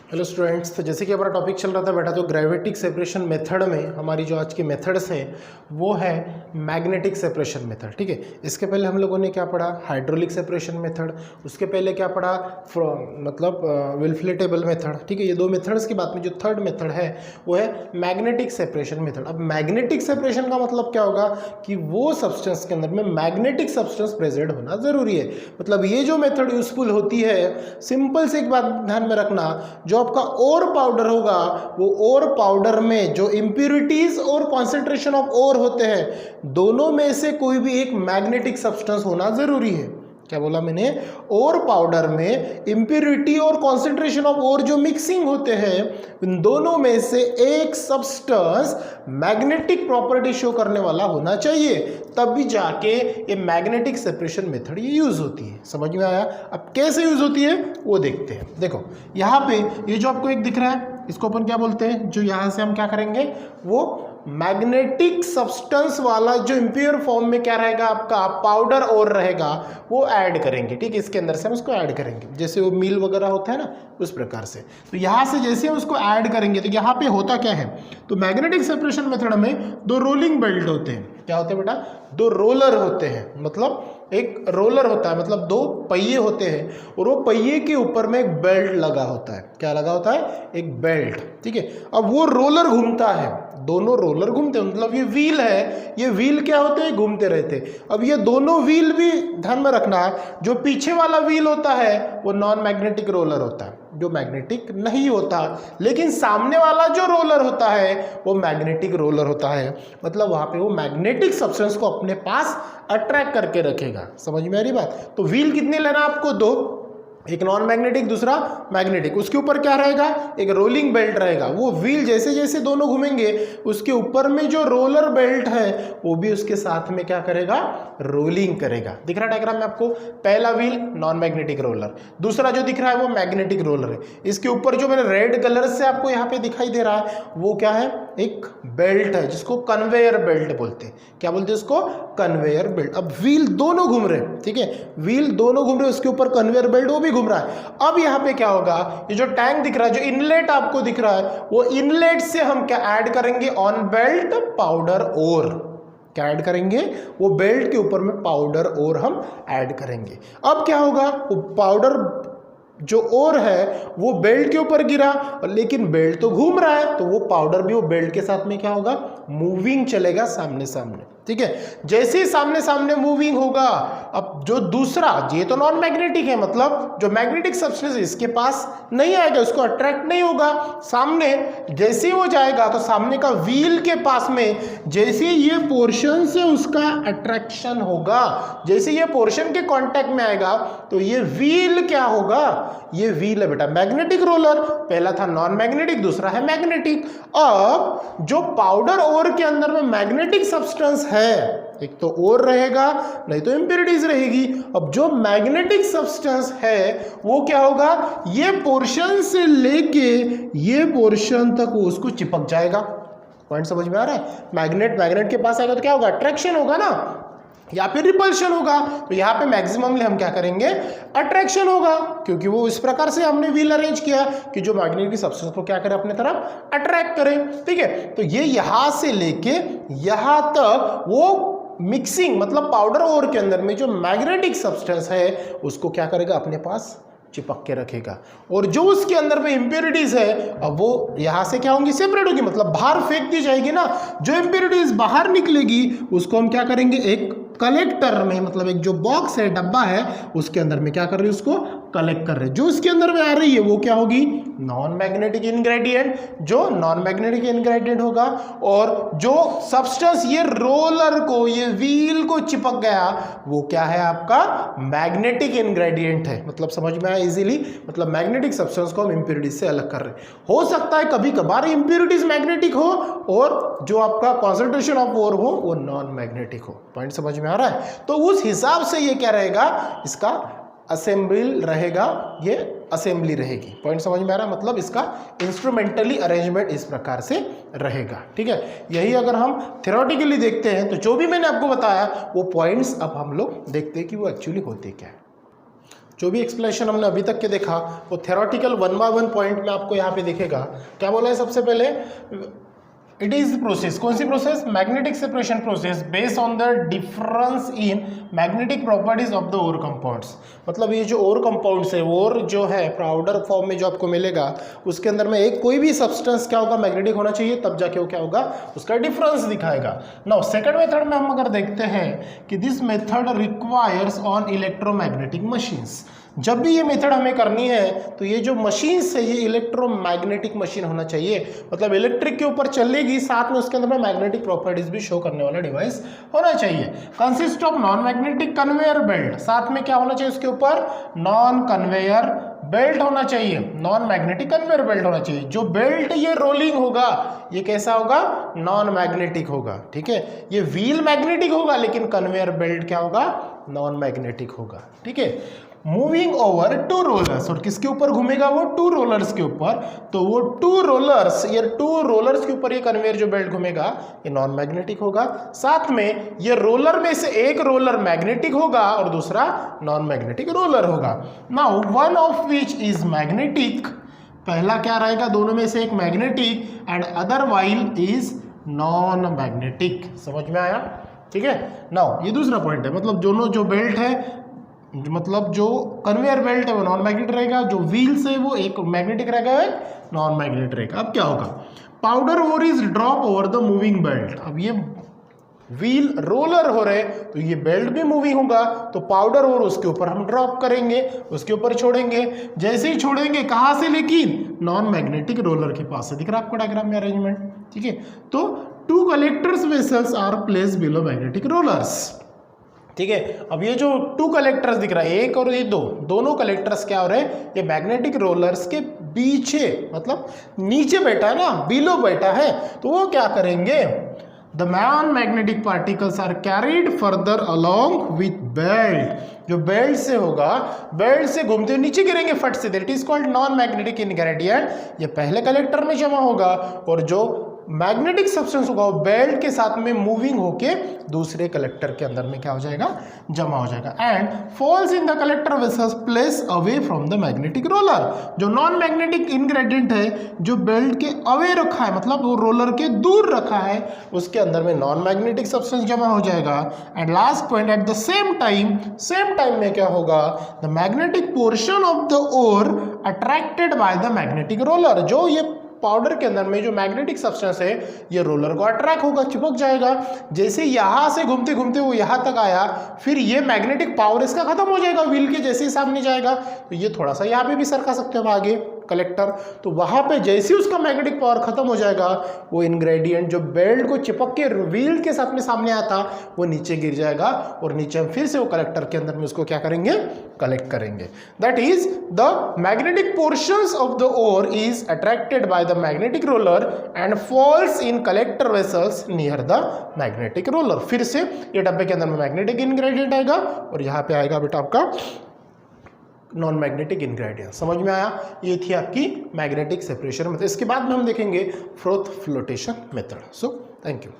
Hello students, तो जैसे कि हमारा टॉपिक चल रहा था बेटा, तो ग्रेविटिक सेपरेशन मेथड में हमारी जो आज की मेथड्स हैं वो है मैग्नेटिक सेपरेशन मेथड। ठीक है, इसके पहले हम लोगों ने क्या पढ़ा? Hydraulic separation method. उसके पहले क्या पढ़ा? मतलब विल्फ्लेटेबल मेथड। ठीक है, ये दो मेथड्स की बात में जो थर्ड मेथड है वो है मैग्नेटिक सेपरेशन मेथड। अब मैग्नेटिक सेपरेशन का मतलब क्या होगा कि वो सब्सटेंस के अंदर में मैग्नेटिक सब्सटेंस प्रेजेंट होना जरूरी है। मतलब ये जो मेथड यूजफुल होती है, सिंपल से एक बात ध्यान में रखना, जो आपका ओर पाउडर होगा वो ओर पाउडर में जो इंप्यूरिटीज और कॉन्सेंट्रेशन ऑफ ओर होते हैं, दोनों में से कोई भी एक मैग्नेटिक सब्सटेंस होना जरूरी है। क्या बोला मैंने? ओर पाउडर में इंप्यूरिटी और कॉन्सेंट्रेशन ऑफ ओर जो मिक्सिंग होते हैं, इन दोनों में से एक सब्सटेंस मैग्नेटिक प्रॉपर्टी शो करने वाला होना चाहिए, तब भी जाके ये मैग्नेटिक सेपरेशन मेथड ये यूज होती है। समझ में आया? अब कैसे यूज होती है वो देखते हैं। देखो यहाँ पे ये जो आपको एक दिख रहा है, इसको अपन क्या बोलते हैं? जो यहाँ से हम क्या करेंगे, वो मैग्नेटिक सब्सटेंस वाला जो इंप्योर फॉर्म में क्या रहेगा, आपका पाउडर और रहेगा, वो ऐड करेंगे। ठीक है, इसके अंदर से हम उसको ऐड करेंगे, जैसे वो मील वगैरह होता है ना, उस प्रकार से। तो यहाँ से जैसे हम उसको ऐड करेंगे तो यहाँ पे होता क्या है, तो मैग्नेटिक सेपरेशन मेथड में दो रोलिंग बेल्ट होते हैं। क्या होते हैं बेटा? दो रोलर होते हैं। मतलब एक रोलर होता है, मतलब दो पहिए होते हैं, और वो पहिए के ऊपर में एक बेल्ट लगा होता है। क्या लगा होता है? एक बेल्ट। ठीक है, अब वो रोलर घूमता है, दोनों रोलर घूमते हैं, मतलब ये व्हील है, ये व्हील क्या होते हैं? घूमते रहते हैं। अब ये दोनों व्हील भी ध्यान में रखना है, जो पीछे वाला व्हील होता है वो नॉन मैग्नेटिक रोलर होता है, जो मैग्नेटिक नहीं होता, लेकिन सामने वाला जो रोलर होता है वो मैग्नेटिक रोलर होता है। मतलब वहां पे वो मैग्नेटिक सब्सटेंस को अपने पास अट्रैक्ट करके रखेगा। समझ में आ रही बात? तो व्हील कितने लेना आपको? दो, एक नॉन मैग्नेटिक, दूसरा मैग्नेटिक। उसके ऊपर क्या रहेगा? एक रोलिंग बेल्ट रहेगा। वो व्हील जैसे जैसे दोनों घूमेंगे, उसके ऊपर में जो रोलर बेल्ट है वो भी उसके साथ में क्या करेगा? रोलिंग करेगा। दिख रहा डायग्राम में आपको? पहला व्हील नॉन मैग्नेटिक रोलर, दूसरा जो दिख रहा है वो मैग्नेटिक रोलर है। इसके ऊपर जो मैंने रेड कलर से आपको यहाँ पे दिखाई दे रहा है वो क्या है? एक बेल्ट है, जिसको कन्वेयर बेल्ट बोलते हैं। क्या बोलते हैं इसको? Conveyor belt. अब व्हील दोनों घूम रहे हैं, ठीक है, व्हील दोनों घूम रहे हैं, उसके ऊपर कन्वेयर बेल्ट वो भी घूम रहा है। अब यहाँ पे क्या होगा, ये जो टैंक दिख रहा है, जो इनलेट आपको दिख रहा है, वो इनलेट से हम क्या ऐड करेंगे? ऑन बेल्ट पाउडर और। क्या ऐड करेंगे? वो बेल्ट के ऊपर में पाउडर और हम ऐड करेंगे। अब क्या होगा, वो पाउडर जो और है वो बेल्ट के ऊपर गिरा, लेकिन बेल्ट तो घूम रहा है, तो वो पाउडर भी वो बेल्ट के साथ में क्या होगा? मूविंग चलेगा सामने सामने। ठीक है, जैसे ही सामने सामने मूविंग होगा, अब जो दूसरा, ये तो नॉन मैग्नेटिक है, मतलब जो मैग्नेटिक सब्सटेंस इसके पास नहीं आएगा, उसको अट्रैक्ट नहीं होगा। सामने जैसे ही वो जाएगा तो सामने का व्हील के पास में जैसे ये पोर्शन से उसका अट्रैक्शन होगा, जैसे ये पोर्शन के कांटेक्ट में आएगा तो ये व्हील क्या होगा? ये व्हील है बेटा मैग्नेटिक रोलर। पहला था नॉन मैग्नेटिक, दूसरा है मैग्नेटिक। अब जो पाउडर ओर के अंदर में मैग्नेटिक सब्सटेंस है, एक तो ओर रहेगा, नहीं तो इंप्यूरिटीज रहेगी। अब जो मैग्नेटिक सब्सटेंस है वो क्या होगा? ये पोर्शन से लेके ये पोर्शन तक वो उसको चिपक जाएगा। पॉइंट समझ में आ रहा है? मैग्नेट के पास आएगा तो क्या होगा? अट्रैक्शन होगा ना, या फिर रिपल्शन होगा। तो यहाँ पे मैक्सिममली हम क्या करेंगे? अट्रैक्शन होगा, क्योंकि वो इस प्रकार से हमने व्हील अरेंज किया कि जो मैग्नेटिक सब्सटेंस को क्या करे? अपने तरफ अट्रैक्ट करे। ठीक है, तो ये यहां से लेके यहां तक वो मिक्सिंग, मतलब पाउडर ओर के अंदर में जो मैग्नेटिक सब्सटेंस है उसको क्या करेगा? अपने पास चिपक के रखेगा। और जो उसके अंदर में इंप्योरिटीज है, अब वो यहां से क्या होंगी? सेपरेट होगी, मतलब बाहर फेंक दी जाएगी ना। जो इंप्योरिटीज बाहर निकलेगी उसको हम क्या करेंगे? एक कलेक्टर में, मतलब एक जो बॉक्स है, डब्बा है, उसके अंदर में क्या कर रही है? उसको कलेक्ट कर रहे हैं। जो उसके अंदर में आ रही है वो क्या होगी? नॉन मैग्नेटिक इंग्रेडिएंट, जो नॉन मैग्नेटिक इंग्रेडिएंट होगा। और जो सब्सटेंस ये रोलर को, ये व्हील को चिपक गया, वो क्या है? आपका मैग्नेटिक इंग्रेडिएंट है। मतलब समझ में आया इजीली? मतलब मैग्नेटिक सब्सटेंस को हम इंप्योरिटीज से अलग कर रहे हैं। हो सकता है कभी कभार इंप्योरिटीज मैग्नेटिक हो और जो आपका कॉन्सेंट्रेशन ऑफ ओर हो वो नॉन मैग्नेटिक हो। पॉइंट समझ में आ रहा है? तो उस हिसाब से ये क्या रहेगा? इसका असेंबल रहेगा, ये असेंबली रहेगी। पॉइंट समझ में आ रहा है? मतलब इसका इंस्ट्रूमेंटली अरेंजमेंट इस प्रकार से रहेगा। ठीक है, यही अगर हम थ्योरेटिकली देखते हैं तो जो भी मैंने आपको बताया वो पॉइंट्स अब हम लोग देखते हैं कि वो एक्चुअली होते क्या है। जो भी एक्सप्लेनेशन हमने अभी तक के देखा वो थ्योरेटिकल 1 by 1 पॉइंट में आपको यहाँ पे दिखेगा। क्या बोला है सबसे पहले, इट इज प्रोसेस, कौन सी process, magnetic separation process based on the difference in magnetic properties of the ore compounds. मतलब ये जो ओर कंपाउंड्स है, ओर जो है पाउडर फॉर्म में जो आपको मिलेगा उसके अंदर में एक कोई भी सब्सटेंस क्या होगा, मैग्नेटिक होना चाहिए, तब जाके वो क्या होगा, उसका डिफरेंस दिखाएगा। नाउ सेकंड मेथड में हम अगर देखते हैं कि this method requires on electromagnetic machines. जब भी ये मेथड हमें करनी है तो ये जो मशीन है ये इलेक्ट्रोमैग्नेटिक मशीन होना चाहिए, मतलब इलेक्ट्रिक के ऊपर चलेगी, साथ में उसके अंदर में मैग्नेटिक प्रॉपर्टीज भी शो करने वाला डिवाइस होना चाहिए। Consist of non magnetic conveyor belt, साथ में क्या होना चाहिए उसके ऊपर, नॉन कन्वेयर बेल्ट होना चाहिए, नॉन मैग्नेटिक कन्वेयर बेल्ट होना चाहिए। जो बेल्ट ये रोलिंग होगा ये कैसा होगा, नॉन मैग्नेटिक होगा, ठीक है। ये व्हील मैग्नेटिक होगा लेकिन कन्वेयर बेल्ट क्या होगा, नॉन मैग्नेटिक होगा, ठीक है। मूविंग ओवर 2 रोलर्स, और किसके ऊपर घूमेगा वो, 2 रोलर्स के ऊपर, तो वो 2 रोलर्स, ये 2 रोलर्स के ऊपर ये कन्वेयर जो बेल्ट घूमेगा ये नॉन मैग्नेटिक होगा। साथ में ये रोलर में से एक रोलर मैग्नेटिक होगा और दूसरा नॉन मैग्नेटिक रोलर होगा। Now one of which is magnetic, पहला क्या रहेगा, दोनों में से एक magnetic and other while is non magnetic. समझ में आया, ठीक है। नाउ ये दूसरा पॉइंट है, मतलब दोनों जो बेल्ट है, मतलब जो कन्वेयर बेल्ट है वो नॉन मैग्नेटिक रहेगा, जो व्हील्स है वो एक मैग्नेटिक रहेगा, एक नॉन मैग्नेटिक रहेगा। अब क्या होगा, powder ore is drop over the moving belt. अब ये व्हील रोलर हो रहे तो ये बेल्ट भी मूविंग होगा, तो पाउडर ओर उसके ऊपर हम ड्रॉप करेंगे, उसके ऊपर छोड़ेंगे। जैसे ही छोड़ेंगे कहाँ से, लेकिन नॉन मैग्नेटिक रोलर के पास से। दिख रहा है आपको डायग्राम में अरेंजमेंट, ठीक है। तो 2 collectors vessels are placed below magnetic rollers, ठीक है। अब ये जो 2 कलेक्टर्स दिख रहा है, एक और ये दोनों कलेक्टर्स क्या हो रहे हैं, ये मैग्नेटिक रोलर्स के पीछे, मतलब नीचे बैठा है ना, बिलो बैठा है, तो वो क्या करेंगे, the non magnetic particles are carried further along with belt. जो बेल्ट से होगा, बेल्ट से घूमते हुए नीचे गिरेंगे फट से, that is called non magnetic ingredient. ये पहले कलेक्टर में जमा होगा और जो मैग्नेटिक सब्सटेंस होगा वो बेल्ट के साथ में मूविंग होके दूसरे कलेक्टर के अंदर में क्या हो जाएगा, जमा हो जाएगा, and falls in the collector vessels place away from the magnetic roller. जो नॉन मैग्नेटिक इनग्रेडिएंट है जो बेल्ट के अवे रखा है, मतलब वो रोलर के दूर रखा है, उसके अंदर में नॉन मैग्नेटिक सब्सटेंस जमा हो जाएगा। And last point, at the same time में क्या होगा, the magnetic portion of the ore attracted by the magnetic roller. जो ये पाउडर के अंदर में जो मैग्नेटिक सब्सटेंस है ये रोलर को अट्रैक्ट होगा, चिपक जाएगा। जैसे यहां से घूमते घूमते वो यहां तक आया, फिर ये मैग्नेटिक पावर इसका खत्म हो जाएगा, व्हील के जैसे ही सामने जाएगा तो ये थोड़ा सा यहाँ पे भी सरका सकते हो आगे कलेक्टर, तो वहां पे जैसे ही उसका मैग्नेटिक पावर खत्म हो जाएगा वो इंग्रेडिएंट जो बेल्ट को चिपक के व्हील के साथ में सामने आता वो नीचे गिर जाएगा और नीचे हम फिर से वो कलेक्टर के अंदर में उसको क्या करेंगे, कलेक्ट करेंगे। That is the magnetic portions of the ore is attracted by the magnetic roller and falls in collector vessels near the magnetic roller. फिर से ये डब्बे के अंदर में मैग्नेटिक इंग्रेडिएंट आएगा और यहाँ पे आएगा बेटा आपका नॉन मैग्नेटिक इंग्रेडिएंट। समझ में आया, ये थी आपकी मैग्नेटिक सेपरेशन मेथड। इसके बाद में हम देखेंगे froth flotation method. So thank you.